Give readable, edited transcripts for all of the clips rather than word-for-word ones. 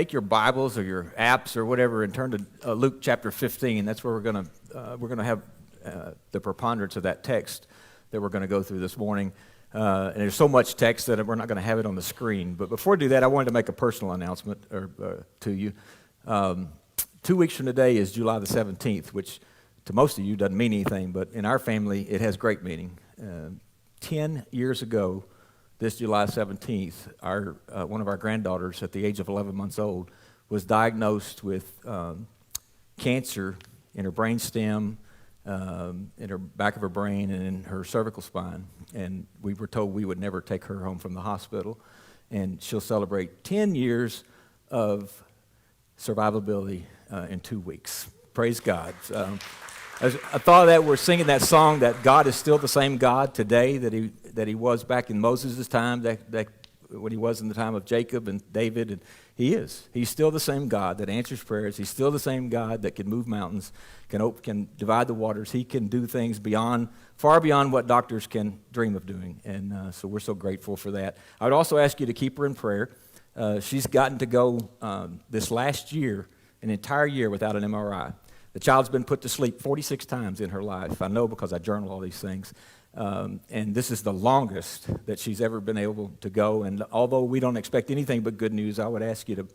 Take your Bibles or your apps or whatever and turn to Luke chapter 15. That's where we're going to have the preponderance of that text that we're going to go through this morning. And there's so much text that we're not going to have it on the screen. But before I do that, I wanted to make a personal announcement to you. 2 weeks from today is July the 17th, which to most of you doesn't mean anything, but in our family it has great meaning. 10 years ago, this July 17th, one of our granddaughters at the age of 11 months old was diagnosed with cancer in her brainstem, in her back of her brain, and in her cervical spine. And we were told we would never take her home from the hospital. And she'll celebrate 10 years of survivability in 2 weeks. Praise God. I thought of that we're singing that song that God is still the same God today that he was back in Moses' time, that when he was in the time of Jacob and David, and he is. He's still the same God that answers prayers. He's still the same God that can move mountains, can divide the waters. He can do things far beyond what doctors can dream of doing, and so we're so grateful for that. I would also ask you to keep her in prayer. She's gotten to go this last year, an entire year without an MRI. The child's been put to sleep 46 times in her life. I know because I journal all these things. And this is the longest that she's ever been able to go. And although we don't expect anything but good news, I would ask you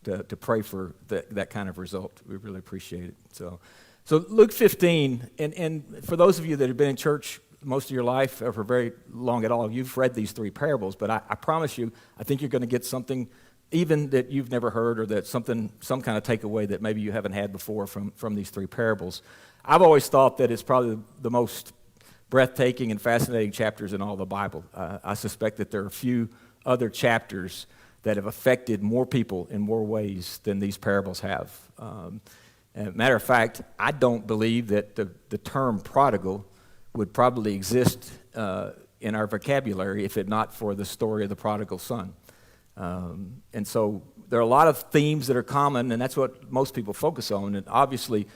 to pray for that kind of result. We really appreciate it. So Luke 15, and for those of you that have been in church most of your life, or for very long at all, you've read these three parables. But I promise you, I think you're going to get something even that you've never heard, or that some kind of takeaway that maybe you haven't had before from these three parables. I've always thought that it's probably the most breathtaking and fascinating chapters in all the Bible. I suspect that there are a few other chapters that have affected more people in more ways than these parables have. Matter of fact, I don't believe that the term prodigal would probably exist in our vocabulary if it not for the story of the prodigal son. And so there are a lot of themes that are common, and that's what most people focus on. And obviously,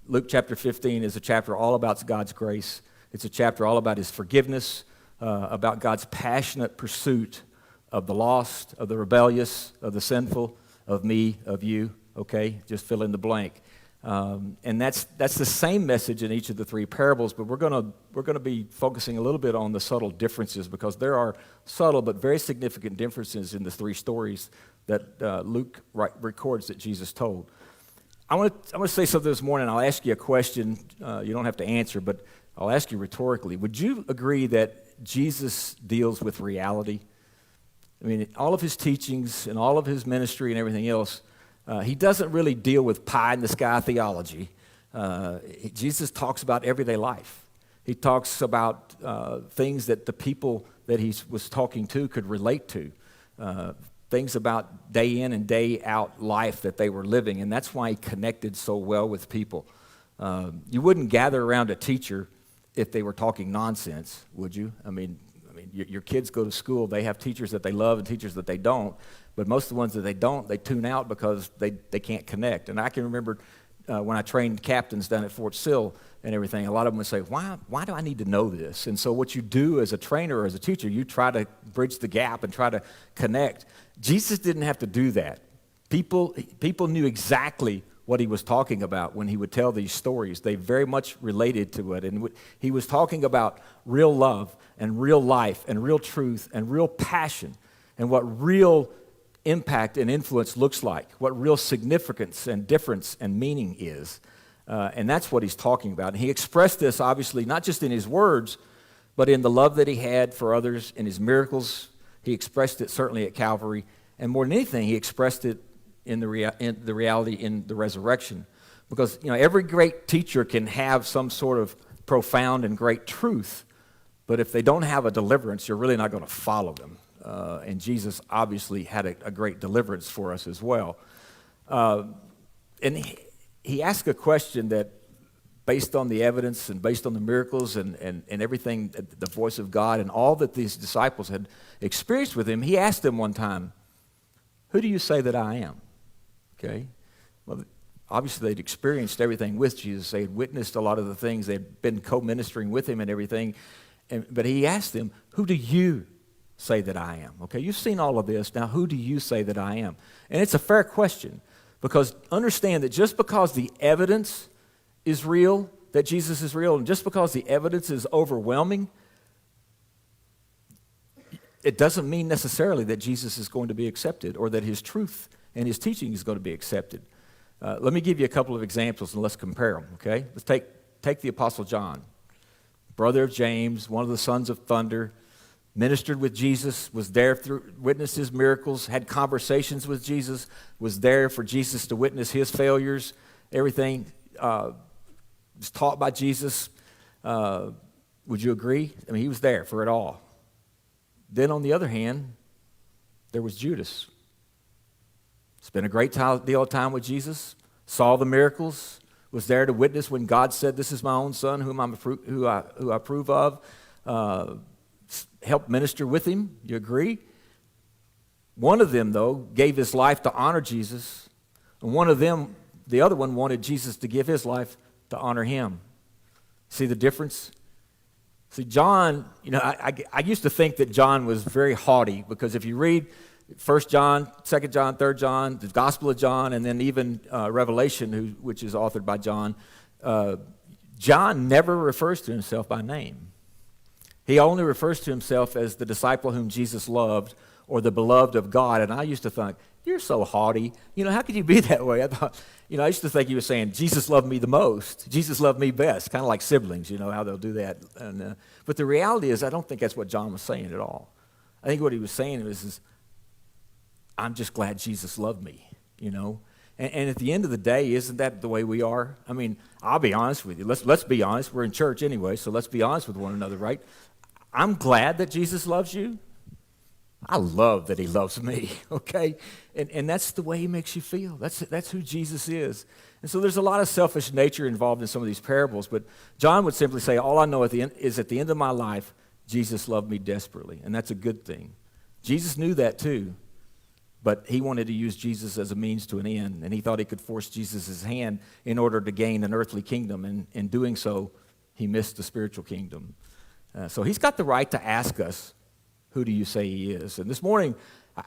Luke chapter 15 is a chapter all about God's grace. It's a chapter all about his forgiveness, about God's passionate pursuit of the lost, of the rebellious, of the sinful, of me, of you, okay? Just fill in the blank. And that's the same message in each of the three parables, but we're going to be focusing a little bit on the subtle differences, because there are subtle but very significant differences in the three stories that Luke records that Jesus told. I want to say something this morning. I'll ask you a question. You don't have to answer, but I'll ask you rhetorically. Would you agree that Jesus deals with reality? I mean, all of his teachings and all of his ministry and everything else, he doesn't really deal with pie-in-the-sky theology. Jesus talks about everyday life. He talks about things that the people that he was talking to could relate to, things about day in and day out life that they were living, and that's why he connected so well with people. You wouldn't gather around a teacher if they were talking nonsense, would you? I mean, your kids go to school, they have teachers that they love and teachers that they don't, but most of the ones that they don't, they tune out because they can't connect. And I can remember when I trained captains down at Fort Sill and everything, a lot of them would say, why do I need to know this? And so what you do as a trainer or as a teacher, you try to bridge the gap and try to connect. Jesus didn't have to do that. People knew exactly what he was talking about when he would tell these stories. They very much related to it. And he was talking about real love and real life and real truth and real passion and what real impact and influence looks like, what real significance and difference and meaning is. And that's what he's talking about. And he expressed this, obviously, not just in his words, but in the love that he had for others, in his miracles. He expressed it certainly at Calvary. And more than anything, he expressed it in the reality in the resurrection. Because, every great teacher can have some sort of profound and great truth, but if they don't have a deliverance, you're really not going to follow them. And Jesus obviously had a great deliverance for us as well. And he asked a question that, based on the evidence and based on the miracles and everything, the voice of God and all that these disciples had experienced with him, he asked them one time, "Who do you say that I am?" Okay? Well, obviously they'd experienced everything with Jesus. They had witnessed a lot of the things. They'd been co-ministering with him and everything. But he asked them, "Who do you say that I am? Okay, you've seen all of this. Now, who do you say that I am? And it's a fair question, because understand that just because the evidence is real, that Jesus is real, and just because the evidence is overwhelming, it doesn't mean necessarily that Jesus is going to be accepted or that his truth and his teaching is going to be accepted. Let me give you a couple of examples and let's compare them, okay? Let's take the Apostle John, brother of James, one of the sons of thunder, ministered with Jesus, was there, witnessed his miracles, had conversations with Jesus, was there for Jesus to witness his failures, everything, was taught by Jesus. Would you agree? I mean, he was there for it all. Then on the other hand, there was Judas. Spent a great deal of time with Jesus, saw the miracles, was there to witness when God said, "This is my own son, who I approve of." Helped minister with him. You agree? One of them, though, gave his life to honor Jesus, and the other one, wanted Jesus to give his life to honor him. See the difference? See, John, I used to think that John was very haughty, because if you read 1 John, 2 John, 3 John, the Gospel of John, and then even Revelation, which is authored by John, John never refers to himself by name. He only refers to himself as the disciple whom Jesus loved, or the beloved of God. And I used to think, you're so haughty. How could you be that way? I thought, I used to think he was saying, Jesus loved me the most. Jesus loved me best. Kind of like siblings, how they'll do that. But the reality is, I don't think that's what John was saying at all. I think what he was saying was, I'm just glad Jesus loved me, And at the end of the day, isn't that the way we are? I mean, I'll be honest with you. Let's be honest. We're in church anyway, so let's be honest with one another, right? I'm glad that Jesus loves you. I love that he loves me, okay? And that's the way he makes you feel. That's who Jesus is. And so there's a lot of selfish nature involved in some of these parables, but John would simply say, all I know at the end of my life, Jesus loved me desperately, and that's a good thing. Jesus knew that too, but he wanted to use Jesus as a means to an end, and he thought he could force Jesus' hand in order to gain an earthly kingdom, and in doing so, he missed the spiritual kingdom. So he's got the right to ask us, who do you say he is? And this morning,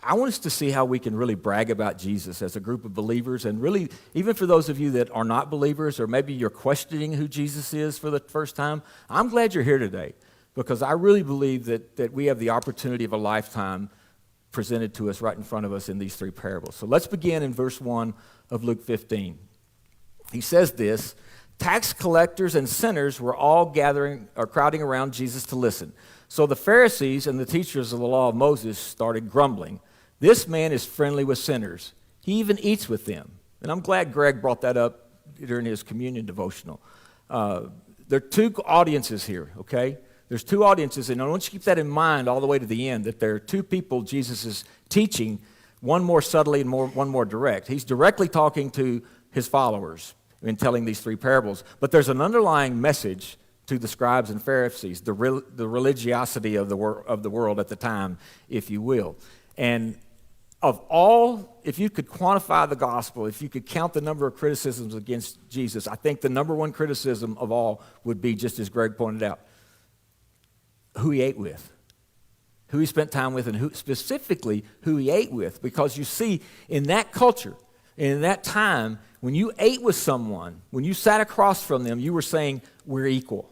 I want us to see how we can really brag about Jesus as a group of believers, and really, even for those of you that are not believers, or maybe you're questioning who Jesus is for the first time, I'm glad you're here today, because I really believe that we have the opportunity of a lifetime presented to us right in front of us in these three parables. So let's begin in verse 1 of Luke 15. He says this, tax collectors and sinners were all crowding around Jesus to listen. So the Pharisees and the teachers of the law of Moses started grumbling. This man is friendly with sinners. He even eats with them. And I'm glad Greg brought that up during his communion devotional. There are two audiences here, okay? There's two audiences, and I want you to keep that in mind all the way to the end, that there are two people Jesus is teaching, one more subtly and one more direct. He's directly talking to his followers in telling these three parables, but there's an underlying message to the scribes and Pharisees, the religiosity of the world at the time, if you will. And of all, if you could quantify the gospel, if you could count the number of criticisms against Jesus, I think the number one criticism of all would be, just as Greg pointed out, who he ate with, who he spent time with, and specifically who he ate with. Because you see, in that culture, in that time, when you ate with someone, when you sat across from them, you were saying, we're equal,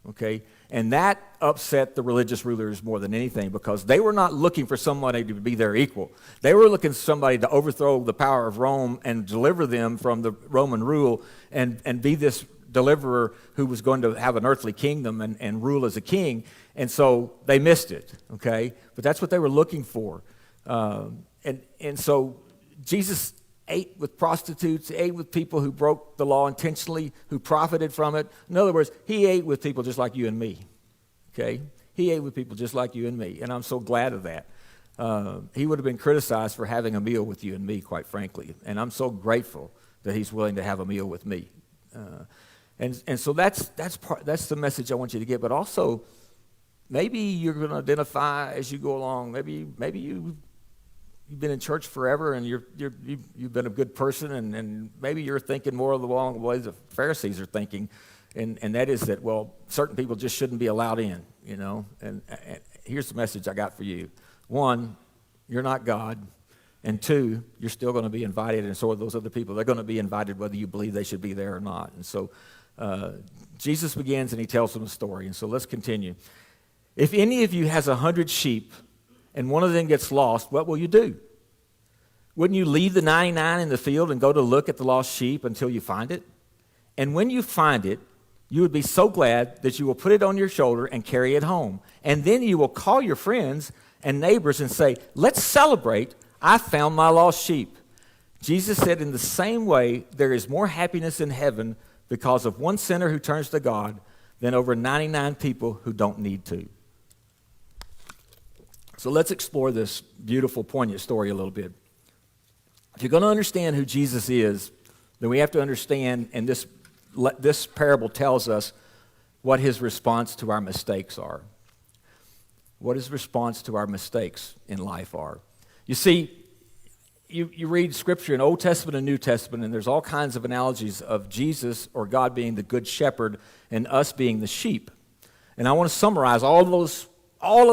okay? And that upset the religious rulers more than anything, because they were not looking for somebody to be their equal. They were looking for somebody to overthrow the power of Rome and deliver them from the Roman rule and be this deliverer who was going to have an earthly kingdom and rule as a king. And so they missed it, okay? But that's what they were looking for. And so Jesus ate with prostitutes, ate with people who broke the law intentionally, who profited from it. In other words, he ate with people just like you and me, okay? He ate with people just like you and me, and I'm so glad of that. He would have been criticized for having a meal with you and me, quite frankly, and I'm so grateful that he's willing to have a meal with me. And so that's the message I want you to get. But also, maybe you're going to identify as you go along. Maybe you've been in church forever, and you've been a good person, and maybe you're thinking more along the way the Pharisees are thinking, and that is that, well, certain people just shouldn't be allowed in, here's the message I got for you. One, you're not God. And two, you're still going to be invited, and so are those other people. They're going to be invited whether you believe they should be there or not. And so Jesus begins, and he tells them a story. And so let's continue. If any of you has 100 sheep, and one of them gets lost, what will you do? Wouldn't you leave the 99 in the field and go to look at the lost sheep until you find it? And when you find it, you would be so glad that you will put it on your shoulder and carry it home. And then you will call your friends and neighbors and say, let's celebrate. I found my lost sheep. Jesus said, in the same way, there is more happiness in heaven because of one sinner who turns to God than over 99 people who don't need to. So let's explore this beautiful, poignant story a little bit. If you're going to understand who Jesus is, then we have to understand, and this parable tells us what his response to our mistakes are. What his response to our mistakes in life are. You see, you read Scripture in Old Testament and New Testament, and there's all kinds of analogies of Jesus or God being the good shepherd and us being the sheep. And I want to summarize all of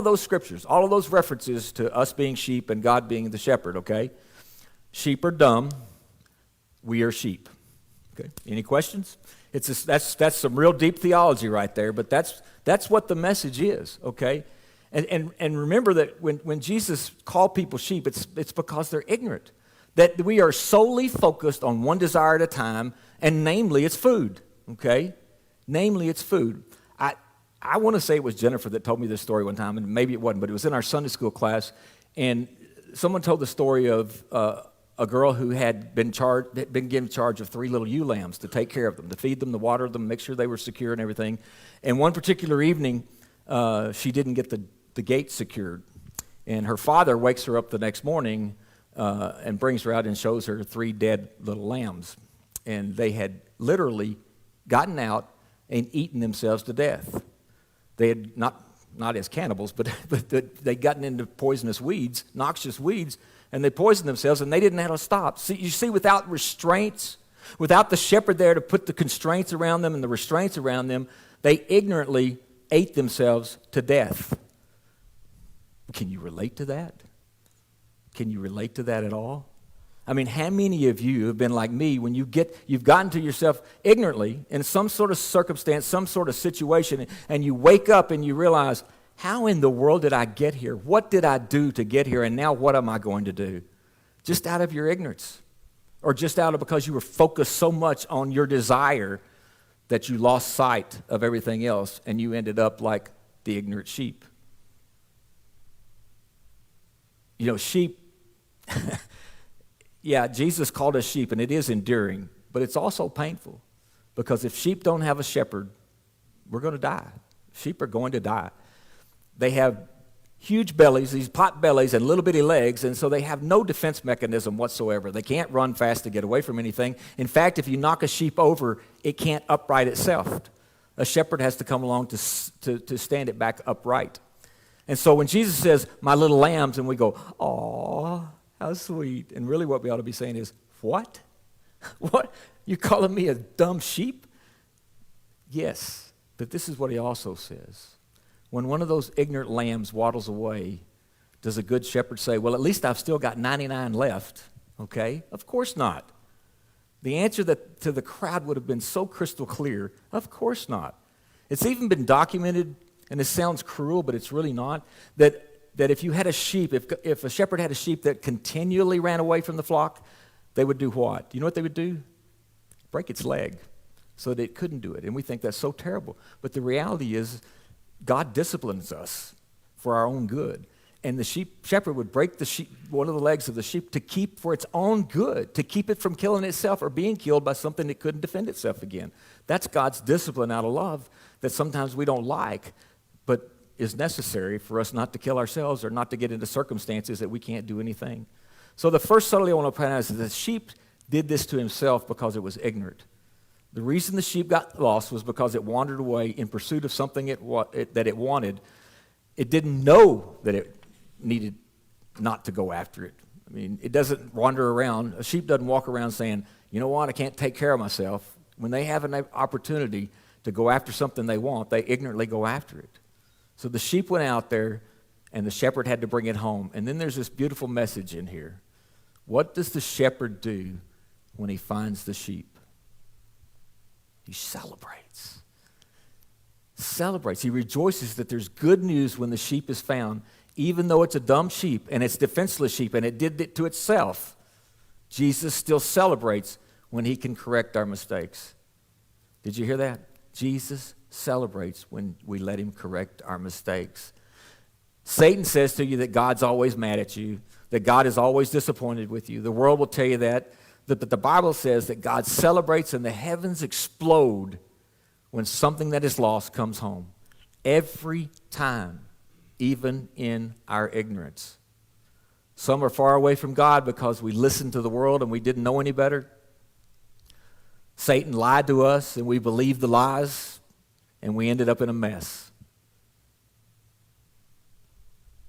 those scriptures, all of those references to us being sheep and God being the shepherd, okay? Sheep are dumb. We are sheep. Okay. Any questions? That's some real deep theology right there, but that's what the message is, okay? And remember that when Jesus called people sheep, it's because they're ignorant. That we are solely focused on one desire at a time, and namely, it's food, okay? Namely, it's food. I want to say it was Jennifer that told me this story one time, and maybe it wasn't, but it was in our Sunday school class, and someone told the story of a girl who had been given charge of 3 little ewe lambs to take care of them, to feed them, to water them, make sure they were secure and everything. And one particular evening, she didn't get the gate secured. And her father wakes her up the next morning and brings her out and shows her 3 dead little lambs. And they had literally gotten out and eaten themselves to death. They had not as cannibals, but they'd gotten into poisonous weeds, noxious weeds, and they poisoned themselves, and they didn't know how to stop. See, you see, without restraints, without the shepherd there to put the constraints around them and the restraints around them, they ignorantly ate themselves to death. Can you relate to that? Can you relate to that at all? I mean, how many of you have been like me when you've gotten to yourself ignorantly in some sort of circumstance, some sort of situation, and you wake up and you realize, how in the world did I get here? What did I do to get here? And now what am I going to do? Just out of your ignorance. Or just out of because you were focused so much on your desire that you lost sight of everything else and you ended up like the ignorant sheep. You know, sheep, yeah, Jesus called us sheep, and it is enduring, but it's also painful. Because if sheep don't have a shepherd, we're going to die. Sheep are going to die. They have huge bellies, these pot bellies, and little bitty legs, and so they have no defense mechanism whatsoever. They can't run fast to get away from anything. In fact, if you knock a sheep over, it can't upright itself. A shepherd has to come along to stand it back upright. And so when Jesus says, my little lambs, and we go, aw, how sweet. And really what we ought to be saying is, what? What? You calling me a dumb sheep? Yes, but this is what he also says. When one of those ignorant lambs waddles away, does a good shepherd say, well, at least I've still got 99 left, okay? Of course not. The answer to the crowd would have been so crystal clear, of course not. It's even been documented, and it sounds cruel, but it's really not, that if you had a sheep, if a shepherd had a sheep that continually ran away from the flock, they would do what? Do you know what they would do? Break its leg so that it couldn't do it. And we think that's so terrible. But the reality is, God disciplines us for our own good. And the shepherd would break one of the legs of the sheep to keep for its own good, to keep it from killing itself or being killed by something that couldn't defend itself again. That's God's discipline out of love that sometimes we don't like, but is necessary for us not to kill ourselves or not to get into circumstances that we can't do anything. So the first subtlety I want to point out is that the sheep did this to himself because it was ignorant. The reason the sheep got lost was because it wandered away in pursuit of something that it wanted. It didn't know that it needed not to go after it. I mean, it doesn't wander around. A sheep doesn't walk around saying, you know what, I can't take care of myself. When they have an opportunity to go after something they want, they ignorantly go after it. So the sheep went out there and the shepherd had to bring it home. And then there's this beautiful message in here. What does the shepherd do when he finds the sheep? He celebrates. Celebrates. He rejoices that there's good news when the sheep is found, even though it's a dumb sheep and it's defenseless sheep and it did it to itself. Jesus still celebrates when he can correct our mistakes. Did you hear that? Jesus celebrates when we let him correct our mistakes. Satan says to you that God's always mad at you, that God is always disappointed with you. The world will tell you that. But the Bible says that God celebrates and the heavens explode when something that is lost comes home. Every time, even in our ignorance. Some are far away from God because we listened to the world and we didn't know any better. Satan lied to us and we believed the lies and we ended up in a mess.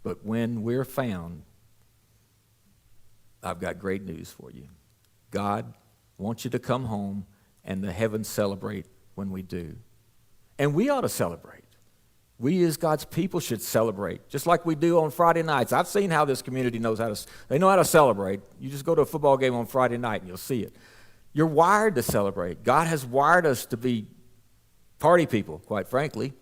But when we're found, I've got great news for you. God wants you to come home, and the heavens celebrate when we do. And we ought to celebrate. We as God's people should celebrate, just like we do on Friday nights. I've seen how this community knows they know how to celebrate. You just go to a football game on Friday night and you'll see it. You're wired to celebrate. God has wired us to be party people, quite frankly.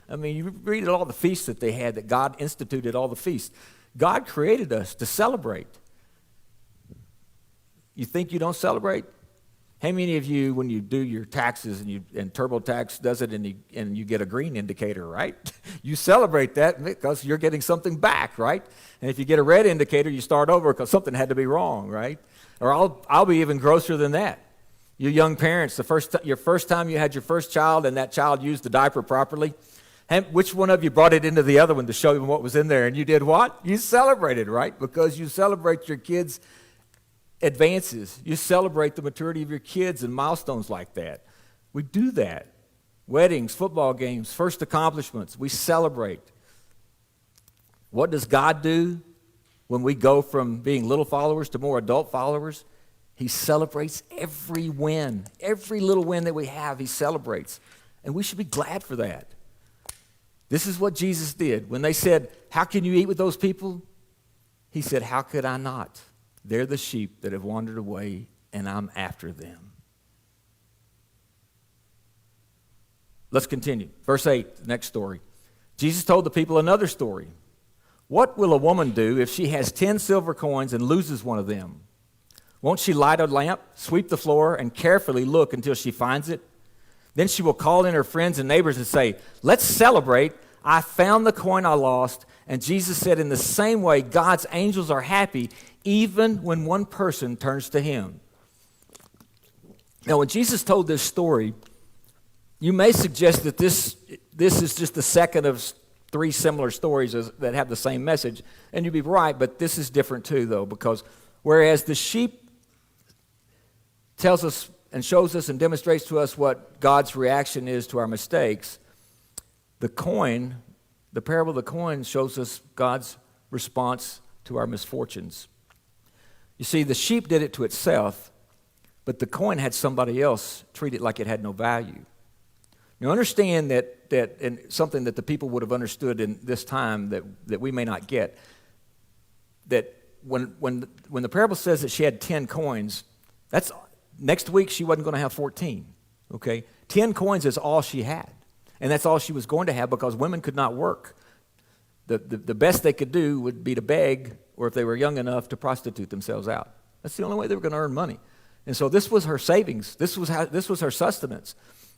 I mean, you read all the feasts that they had, that God instituted all the feasts. God created us to celebrate. You think you don't celebrate? How many of you, when you do your taxes and TurboTax does it and you get a green indicator, right? You celebrate that because you're getting something back, right? And if you get a red indicator, you start over because something had to be wrong, right? Or I'll be even grosser than that. You young parents, your first time you had your first child and that child used the diaper properly, and which one of you brought it into the other one to show them what was in there? And you did what? You celebrated, right? Because you celebrate your kids' advances. You celebrate the maturity of your kids and milestones like that. We do that. Weddings, football games, first accomplishments. We celebrate. What does God do when we go from being little followers to more adult followers? He celebrates every win. Every little win that we have, he celebrates. And we should be glad for that. This is what Jesus did. When they said, how can you eat with those people? He said, how could I not? They're the sheep that have wandered away, and I'm after them. Let's continue. Verse 8, the next story. Jesus told the people another story. What will a woman do if she has 10 silver coins and loses one of them? Won't she light a lamp, sweep the floor, and carefully look until she finds it? Then she will call in her friends and neighbors and say, let's celebrate. I found the coin I lost. And Jesus said, in the same way, God's angels are happy even when one person turns to him. Now, when Jesus told this story, you may suggest that this is just the second of three similar stories that have the same message. And you'd be right, but this is different too, though, because whereas the sheep tells us and shows us and demonstrates to us what God's reaction is to our mistakes, the parable of the coin shows us God's response to our misfortunes. You see, the sheep did it to itself, but the coin had somebody else treat it like it had no value. Now understand that and something that the people would have understood in this time that we may not get, that when the parable says that she had 10 coins, that's next week she wasn't going to have 14. Okay? 10 coins is all she had. And that's all she was going to have because women could not work. The best they could do would be to beg, or if they were young enough, to prostitute themselves out. That's the only way they were going to earn money. And so this was her savings. This was her sustenance.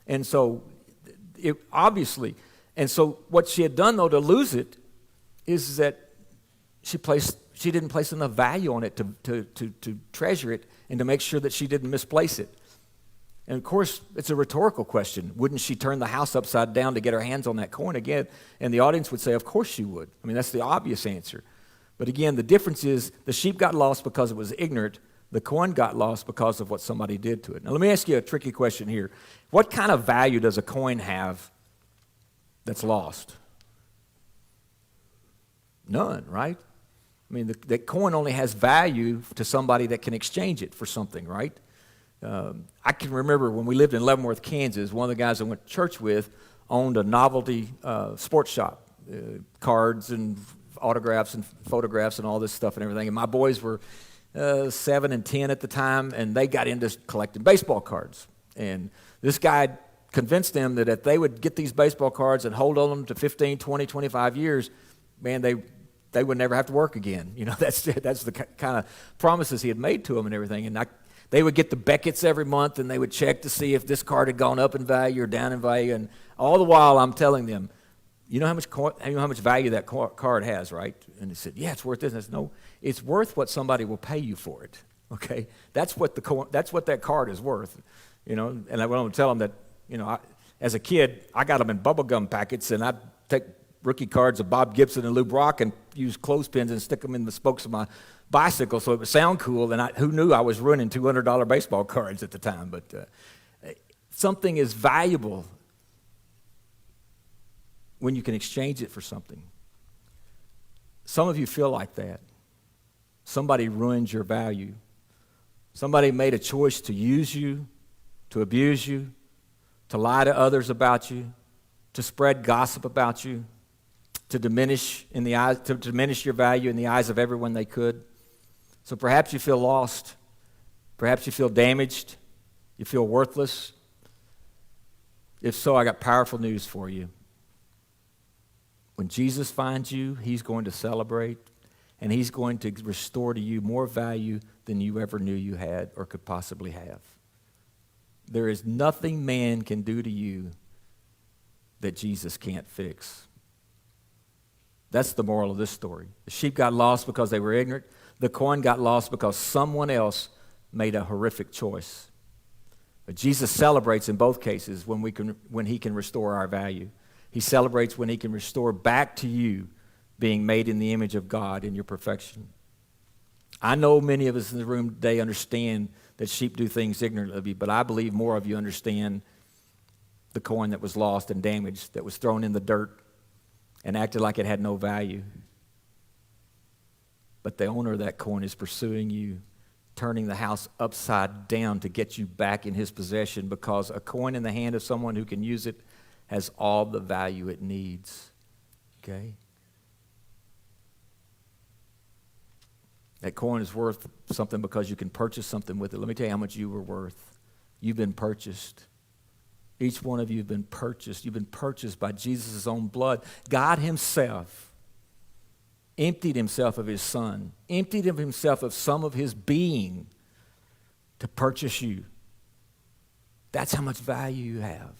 And so obviously, and so what she had done though to lose it is that she didn't place enough value on it to treasure it and to make sure that she didn't misplace it. And of course, it's a rhetorical question. Wouldn't she turn the house upside down to get her hands on that coin again? And the audience would say, of course she would. I mean, that's the obvious answer. But again, the difference is the sheep got lost because it was ignorant. The coin got lost because of what somebody did to it. Now, let me ask you a tricky question here. What kind of value does a coin have that's lost? None, right? I mean, the coin only has value to somebody that can exchange it for something, right? I can remember when we lived in Leavenworth, Kansas, one of the guys I went to church with owned a novelty sports shop, cards and autographs and photographs and all this stuff and everything. And my boys were 7 and 10 at the time, and they got into collecting baseball cards. And this guy convinced them that if they would get these baseball cards and hold on them to 15, 20, 25 years, man, they would never have to work again. You know, that's the kind of promises he had made to them and everything. And they would get the Beckett's every month, and they would check to see if this card had gone up in value or down in value. And all the while, I'm telling them, you know how much value that card has, right? And he said, yeah, it's worth this. And I said, no, it's worth what somebody will pay you for it. Okay, that's what that card is worth. You know, and I want to tell them that, you know, as a kid, I got them in bubble gum packets, and I'd take rookie cards of Bob Gibson and Lou Brock and use clothespins and stick them in the spokes of my bicycle so it would sound cool. And who knew I was ruining $200 baseball cards at the time? But something is valuable when you can exchange it for something. Some of you feel like that. Somebody ruined your value. Somebody made a choice to use you, to abuse you, to lie to others about you, to spread gossip about you, to diminish your value in the eyes of everyone they could. So perhaps you feel lost. Perhaps you feel damaged. You feel worthless. If so, I got powerful news for you. When Jesus finds you, he's going to celebrate, and he's going to restore to you more value than you ever knew you had or could possibly have. There is nothing man can do to you that Jesus can't fix. That's the moral of this story. The sheep got lost because they were ignorant. The coin got lost because someone else made a horrific choice. But Jesus celebrates in both cases when he can restore our value. He celebrates when he can restore back to you being made in the image of God in your perfection. I know many of us in the room today understand that sheep do things ignorantly, but I believe more of you understand the coin that was lost and damaged, that was thrown in the dirt and acted like it had no value. But the owner of that coin is pursuing you, turning the house upside down to get you back in his possession, because a coin in the hand of someone who can use it has all the value it needs. Okay? That coin is worth something because you can purchase something with it. Let me tell you how much you were worth. You've been purchased. Each one of you have been purchased. You've been purchased by Jesus' own blood. God himself emptied himself of his son, emptied himself of some of his being to purchase you. That's how much value you have.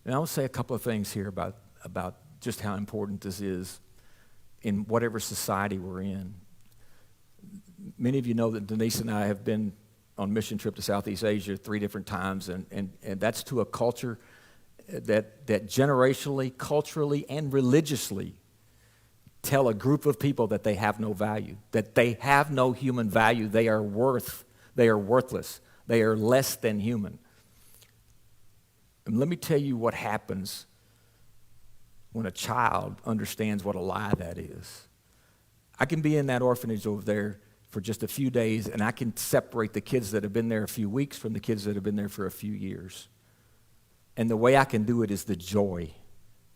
And I'll say a couple of things here about just how important this is in whatever society we're in. Many of you know that Denise and I have been on mission trip to Southeast Asia 3 different times, and that's to a culture that generationally, culturally, and religiously tell a group of people that they have no value, that they have no human value. They are worthless. They are less than human. And let me tell you what happens when a child understands what a lie that is. I can be in that orphanage over there for just a few days, and I can separate the kids that have been there a few weeks from the kids that have been there for a few years. And the way I can do it is the joy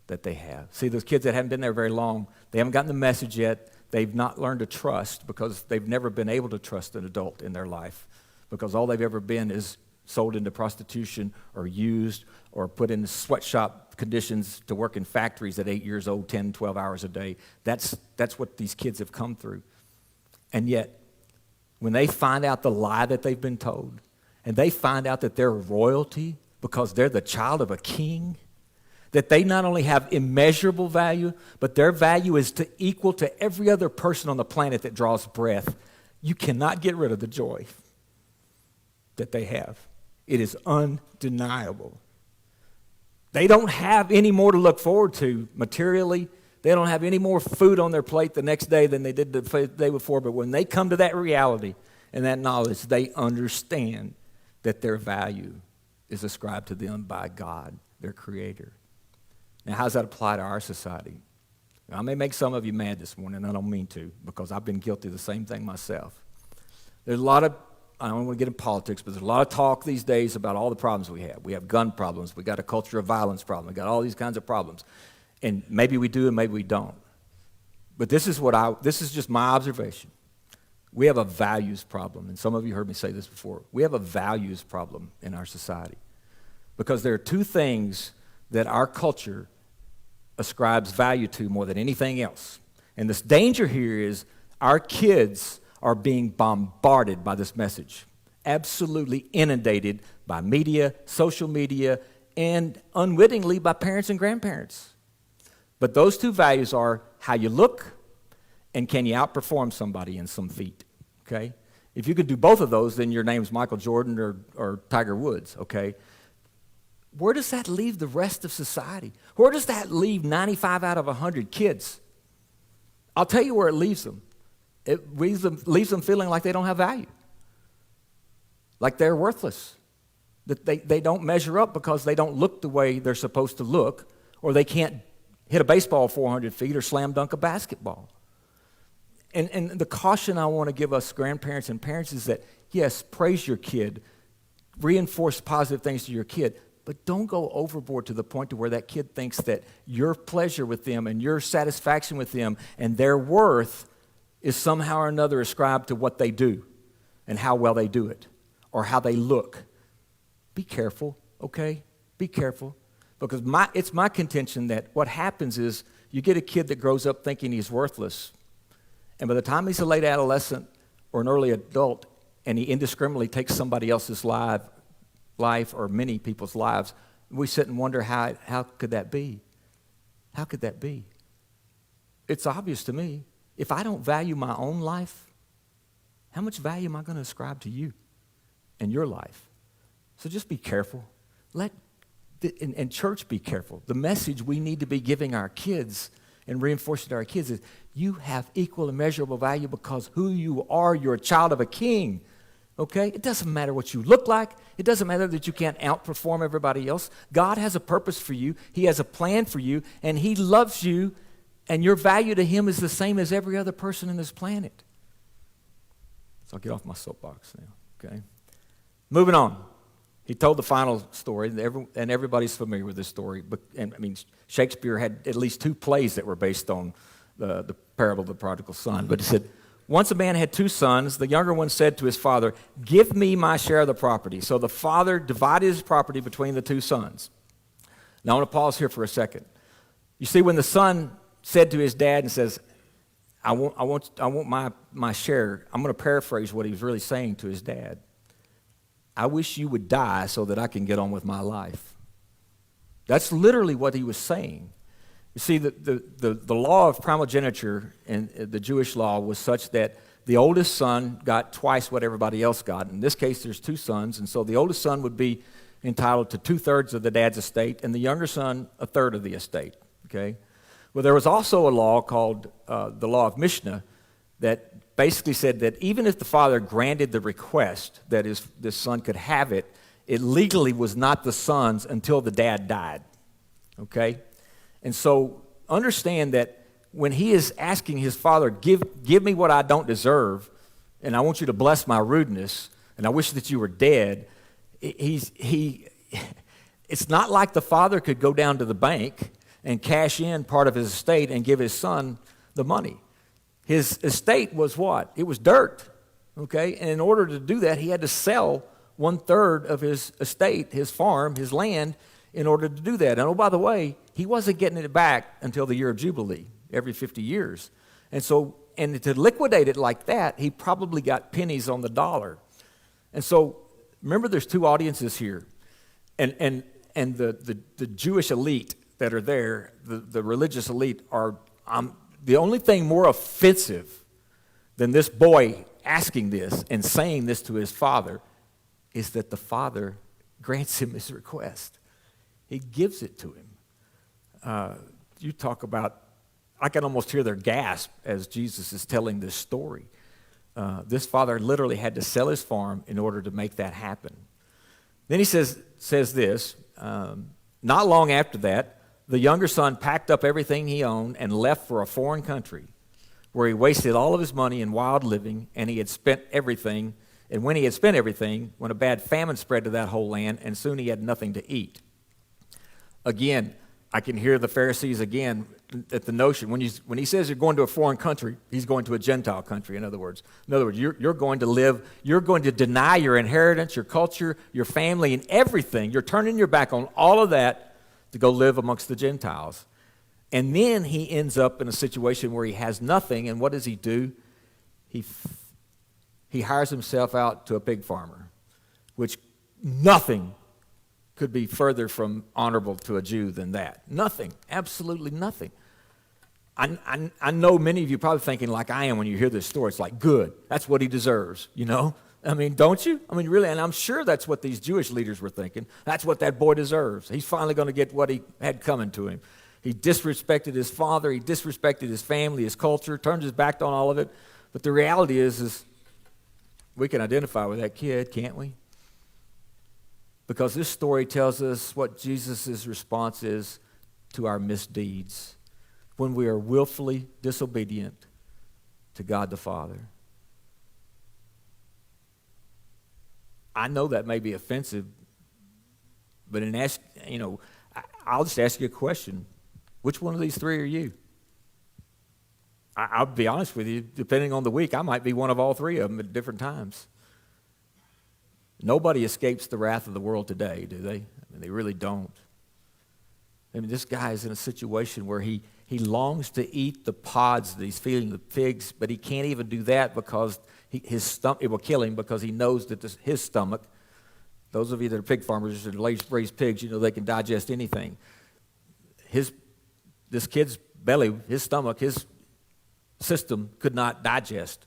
that they have. See, those kids that haven't been there very long, they haven't gotten the message yet. They've not learned to trust because they've never been able to trust an adult in their life, because all they've ever been is sold into prostitution or used or put in sweatshop conditions to work in factories at 8 years old, 10, 12 hours a day. That's what these kids have come through. And yet, when they find out the lie that they've been told, and they find out that they're royalty because they're the child of a king, that they not only have immeasurable value, but their value is equal to every other person on the planet that draws breath, you cannot get rid of the joy that they have. It is undeniable. They don't have any more to look forward to materially. They don't have any more food on their plate the next day than they did the day before. But when they come to that reality and that knowledge, they understand that their value is ascribed to them by God, their Creator. Now, how does that apply to our society? Now, I may make some of you mad this morning. I don't mean to, because I've been guilty of the same thing myself. There's a lot of, I don't want to get in politics, but there's a lot of talk these days about all the problems we have. We have gun problems. We got a culture of violence problem. We got all these kinds of problems. And maybe we do and maybe we don't. But this is just my observation. We have a values problem, and some of you heard me say this before. We have a values problem in our society because there are two things that our culture ascribes value to more than anything else. And this danger here is our kids are being bombarded by this message, absolutely inundated by media, social media, and unwittingly by parents and grandparents. But those two values are how you look and can you outperform somebody in some feat, okay? If you could do both of those, then your name's Michael Jordan or Tiger Woods, okay? Where does that leave the rest of society? Where does that leave 95 out of 100 kids? I'll tell you where it leaves them. It leaves them feeling like they don't have value, like they're worthless, that they don't measure up because they don't look the way they're supposed to look, or they can't hit a baseball 400 feet or slam dunk a basketball. And the caution I want to give us grandparents and parents is that, yes, praise your kid, reinforce positive things to your kid, but don't go overboard to the point to where that kid thinks that your pleasure with them and your satisfaction with them and their worth is somehow or another ascribed to what they do and how well they do it or how they look. Be careful, okay? Be careful. Because it's my contention that what happens is you get a kid that grows up thinking he's worthless, and by the time he's a late adolescent or an early adult and he indiscriminately takes somebody else's life or many people's lives, we sit and wonder how could that be? How could that be? It's obvious to me. If I don't value my own life, how much value am I going to ascribe to you and your life? So just be careful. And church, be careful. The message we need to be giving our kids and reinforcing to our kids is you have equal and measurable value because who you are, you're a child of a king. Okay? It doesn't matter what you look like. It doesn't matter that you can't outperform everybody else. God has a purpose for you. He has a plan for you, and He loves you, and your value to Him is the same as every other person on this planet. So I'll get off my soapbox now, okay? Moving on. He told the final story, and everybody's familiar with this story. But Shakespeare had at least two plays that were based on the parable of the prodigal son. But he said, once a man had two sons. The younger one said to his father, "Give me my share of the property." So the father divided his property between the two sons. Now I want to pause here for a second. You see, when the son said to his dad and says, I want my share, I'm going to paraphrase what he was really saying to his dad. I wish you would die so that I can get on with my life. That's literally what he was saying. You see, the law of primogeniture in the Jewish law was such that the oldest son got twice what everybody else got. In this case, there's two sons, and so the oldest son would be entitled to 2/3 of the dad's estate, and the younger son, 1/3 of the estate, okay? Well, there was also a law called the law of Mishnah that basically said that even if the father granted the request that this son could have it, it legally was not the son's until the dad died, okay? And so understand that when he is asking his father, give me what I don't deserve, and I want you to bless my rudeness, and I wish that you were dead, it's not like the father could go down to the bank and cash in part of his estate and give his son the money. His estate was what? It was dirt, okay? And in order to do that, he had to sell 1/3 of his estate, his farm, his land, in order to do that. And oh, by the way, he wasn't getting it back until the year of Jubilee, every 50 years. And to liquidate it like that, he probably got pennies on the dollar. And so, remember, there's two audiences here. And the Jewish elite that are there, the religious elite, are the only thing more offensive than this boy asking this and saying this to his father is that the father grants him his request. He gives it to him. You talk about, I can almost hear their gasp as Jesus is telling this story. This father literally had to sell his farm in order to make that happen. Then he says this, not long after that, the younger son packed up everything he owned and left for a foreign country where he wasted all of his money in wild living, and he had spent everything. And when he had spent everything, when a bad famine spread to that whole land, and soon he had nothing to eat. Again, I can hear the Pharisees again at the notion. When he says you're going to a foreign country, he's going to a Gentile country, in other words. In other words, you're going to deny your inheritance, your culture, your family, and everything. You're turning your back on all of that to go live amongst the Gentiles. And then he ends up in a situation where he has nothing, and what does he do? He hires himself out to a pig farmer, which nothing could be further from honorable to a Jew than that. Nothing, absolutely nothing. I know many of you probably thinking like I am when you hear this story. It's like, good, that's what he deserves, you know? I mean, don't you? I mean, really, and I'm sure that's what these Jewish leaders were thinking. That's what that boy deserves. He's finally going to get what he had coming to him. He disrespected his father. He disrespected his family, his culture, turned his back on all of it. But the reality is we can identify with that kid, can't we? Because this story tells us what Jesus' response is to our misdeeds when we are willfully disobedient to God the Father. I know that may be offensive, but I'll just ask you a question. Which one of these three are you? I'll be honest with you, depending on the week, I might be one of all three of them at different times. Nobody escapes the wrath of the world today, do they? I mean, they really don't. I mean, this guy is in a situation where he longs to eat the pods that he's feeding the pigs, but he can't even do that because his stomach, it will kill him because he knows that his stomach, those of you that are pig farmers and raise pigs, you know they can digest anything. This kid's belly, his stomach, his system could not digest.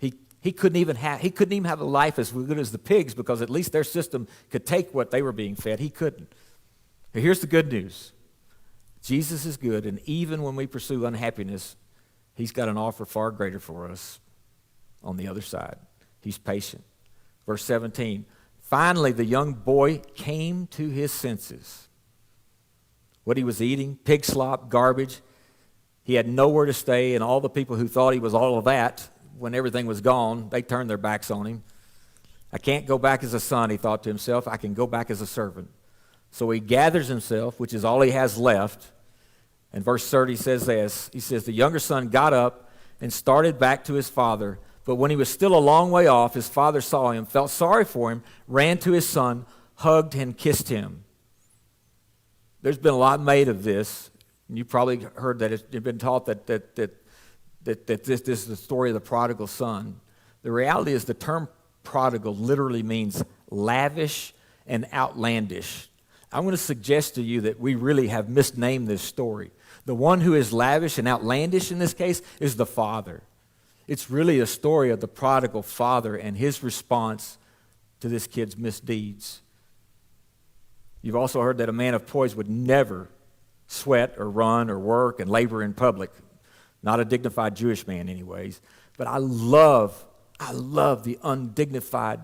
He couldn't even have a life as good as the pigs because at least their system could take what they were being fed. He couldn't. But here's the good news. Jesus is good, and even when we pursue unhappiness, he's got an offer far greater for us on the other side. He's patient. Verse 17, finally the young boy came to his senses. What he was eating, pig slop, garbage. He had nowhere to stay, and all the people who thought he was all of that, when everything was gone, they turned their backs on him. I can't go back as a son, he thought to himself. I can go back as a servant. So he gathers himself, which is all he has left. And verse 30 says this. He says, the younger son got up and started back to his father. But when he was still a long way off, his father saw him, felt sorry for him, ran to his son, hugged and kissed him. There's been a lot made of this. And you probably heard that it's been taught that this is the story of the prodigal son. The reality is the term prodigal literally means lavish and outlandish. I'm going to suggest to you that we really have misnamed this story. The one who is lavish and outlandish in this case is the father. It's really a story of the prodigal father and his response to this kid's misdeeds. You've also heard that a man of poise would never sweat or run or work and labor in public. Not a dignified Jewish man anyways. But I love the undignified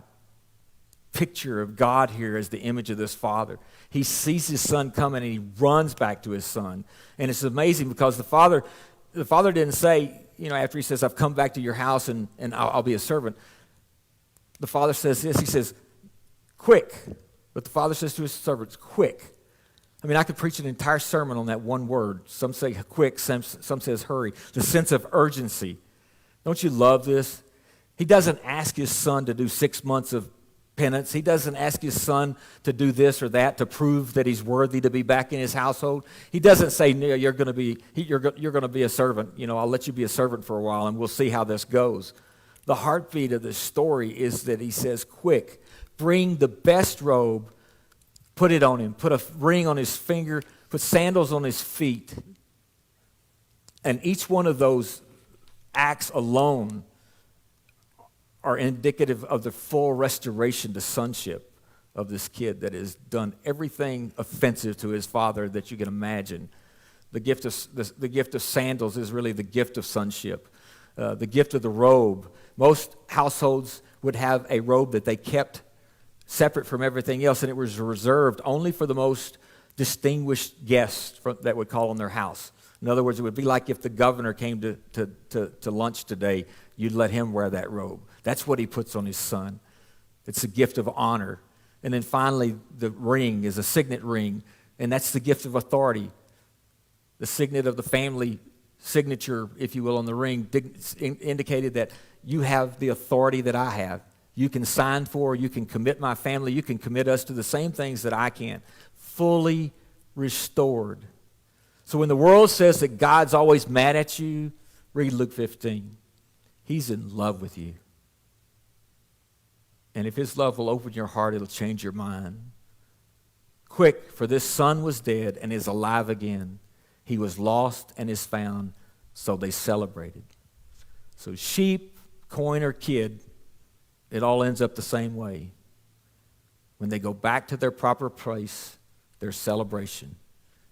picture of God here as the image of this father. He sees his son coming and he runs back to his son. And it's amazing because the father didn't say, after he says, I've come back to your house and I'll be a servant. The father says this, he says, quick. But the father says to his servants, quick. I mean, I could preach an entire sermon on that one word. Some say quick, some says hurry. The sense of urgency. Don't you love this? He doesn't ask his son to do 6 months of penance. He doesn't ask his son to do this or that to prove that he's worthy to be back in his household. He doesn't say, you're going to be a servant. I'll let you be a servant for a while and we'll see how this goes. The heartbeat of this story is that he says, quick, bring the best robe, put it on him, put a ring on his finger, put sandals on his feet. And each one of those acts alone are indicative of the full restoration to sonship of this kid that has done everything offensive to his father that you can imagine. The gift of sandals is really the gift of sonship. The gift of the robe. Most households would have a robe that they kept separate from everything else, and it was reserved only for the most distinguished guests that would call on their house. In other words, it would be like if the governor came to lunch today, you'd let him wear that robe. That's what he puts on his son. It's a gift of honor. And then finally, the ring is a signet ring And that's the gift of authority. The signet of the family signature, if you will, on the ring indicated that you have the authority that I have. You can sign for, you can commit my family, you can commit us to the same things that I can. Fully restored. So when the world says that God's always mad at you, read Luke 15. He's in love with you. And if his love will open your heart, it'll change your mind. Quick, for this son was dead and is alive again. He was lost and is found, so they celebrated. So sheep, coin, or kid, it all ends up the same way. When they go back to their proper place, there's celebration.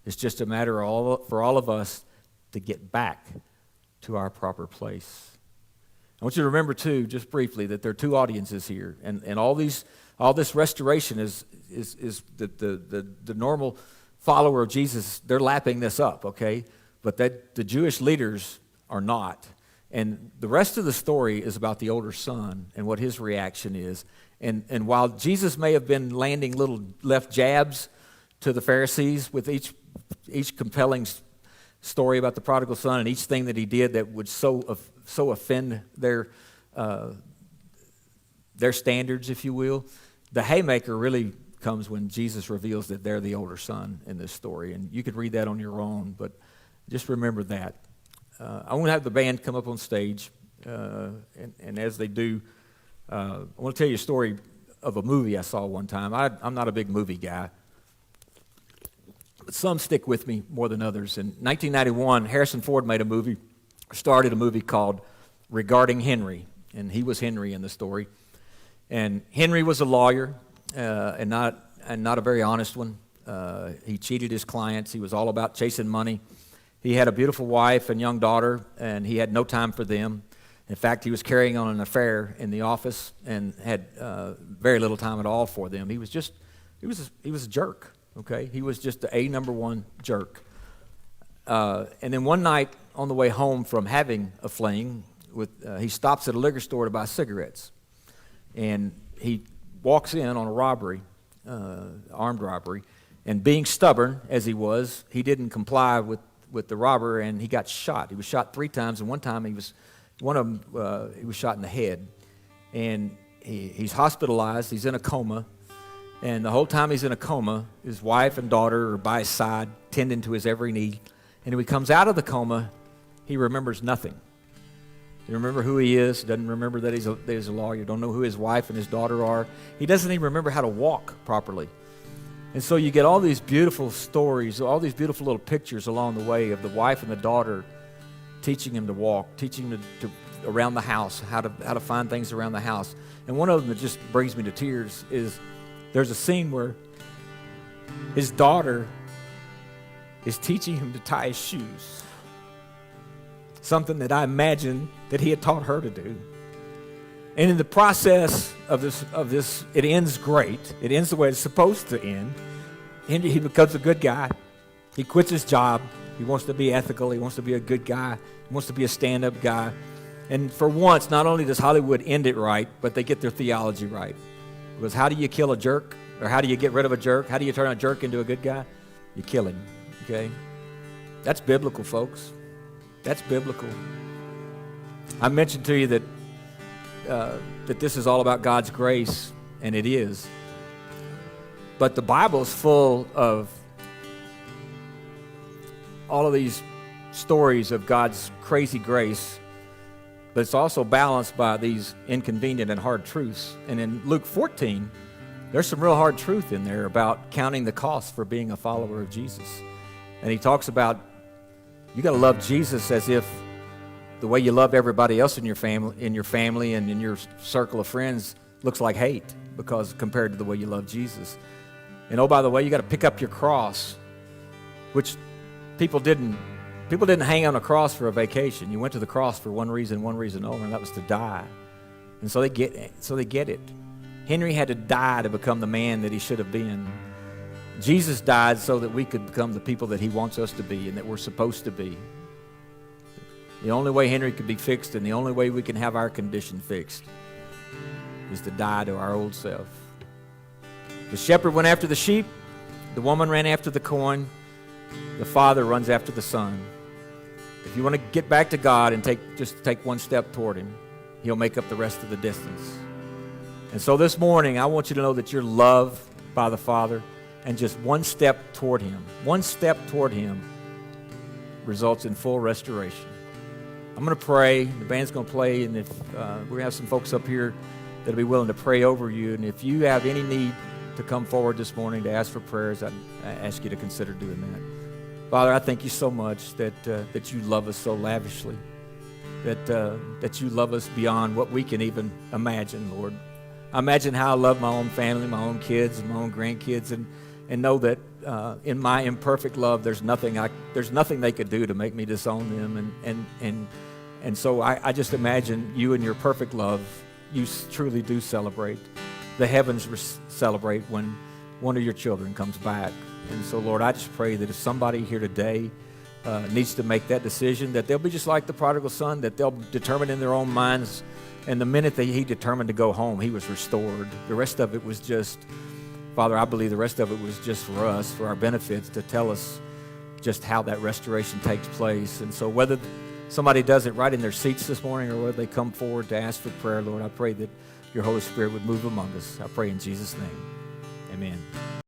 It's just a matter for all of us to get back to our proper place. I want you to remember, too, just briefly, that there are two audiences here. And all this restoration is the normal follower of Jesus. They're lapping this up, okay? But that the Jewish leaders are not. And the rest of the story is about the older son and what his reaction is. And while Jesus may have been landing little left jabs to the Pharisees with each compelling story about the prodigal son and each thing that he did that would so offend their standards, if you will, the haymaker really comes when Jesus reveals that they're the older son in this story. And you could read that on your own, but just remember that. I want to have the band come up on stage, and as they do, I want to tell you a story of a movie I saw one time. I'm not a big movie guy, but some stick with me more than others. In 1991, Harrison Ford started a movie called Regarding Henry, and he was Henry in the story. And Henry was a lawyer, and not a very honest one. He cheated his clients. He was all about chasing money. He had a beautiful wife and young daughter, and he had no time for them. In fact, he was carrying on an affair in the office and had very little time at all for them. He was a jerk, okay? He was just a number one jerk. And then one night on the way home from having a fling, he stops at a liquor store to buy cigarettes. And he walks in on a robbery, armed robbery, and being stubborn as he was, he didn't comply with the robber, and he got shot. He was shot 3 times, and one time he was shot in the head. And he's hospitalized. He's in a coma. And the whole time he's in a coma, his wife and daughter are by his side, tending to his every need. And when he comes out of the coma, he remembers nothing. He doesn't remember who he is. He doesn't remember that he's a lawyer. Don't know who his wife and his daughter are. He doesn't even remember how to walk properly. And so you get all these beautiful stories, all these beautiful little pictures along the way of the wife and the daughter teaching him to walk, teaching him to around the house, how to find things around the house. And one of them that just brings me to tears is there's a scene where his daughter is teaching him to tie his shoes, something that I imagine that he had taught her to do. And in the process of this, it ends great. It ends the way it's supposed to end. He becomes a good guy. He quits his job. He wants to be ethical. He wants to be a good guy. He wants to be a stand-up guy. And for once, not only does Hollywood end it right, but they get their theology right. Because how do you kill a jerk? Or how do you get rid of a jerk? How do you turn a jerk into a good guy? You kill him, okay? That's biblical, folks. That's biblical. I mentioned to you that this is all about God's grace, and it is. But the Bible is full of all of these stories of God's crazy grace, but it's also balanced by these inconvenient and hard truths. And in Luke 14, there's some real hard truth in there about counting the cost for being a follower of Jesus. And he talks about you got to love Jesus as if the way you love everybody else in your family and in your circle of friends looks like hate, because compared to the way you love Jesus. And oh, by the way, you got to pick up your cross, which people didn't hang on a cross for a vacation. You went to the cross for one reason only, and that was to die. And so they get it. Henry had to die to become the man that he should have been. Jesus died so that we could become the people that he wants us to be and that we're supposed to be. The only way Henry could be fixed and the only way we can have our condition fixed is to die to our old self. The shepherd went after the sheep. The woman ran after the coin. The father runs after the son. If you want to get back to God and just take one step toward him, he'll make up the rest of the distance. And so this morning, I want you to know that you're loved by the Father, and just one step toward him results in full restoration. I'm going to pray. The band's going to play, and if we're going to have some folks up here that'll be willing to pray over you. And if you have any need to come forward this morning to ask for prayers, I ask you to consider doing that. Father, I thank you so much that you love us so lavishly, that you love us beyond what we can even imagine, Lord. I imagine how I love my own family, my own kids, and my own grandkids, and know that in my imperfect love, there's nothing they could do to make me disown them. And so I just imagine you and your perfect love, you truly do celebrate. The heavens celebrate when one of your children comes back. And so, Lord, I just pray that if somebody here today needs to make that decision, that they'll be just like the prodigal son, that they'll determine in their own minds, and the minute that he determined to go home, he was restored. The rest of it was just, Father, I believe the rest of it was just for us, for our benefits, to tell us just how that restoration takes place. And so whether somebody does it right in their seats this morning or whether they come forward to ask for prayer, Lord, I pray that your Holy Spirit would move among us. I pray in Jesus' name. Amen.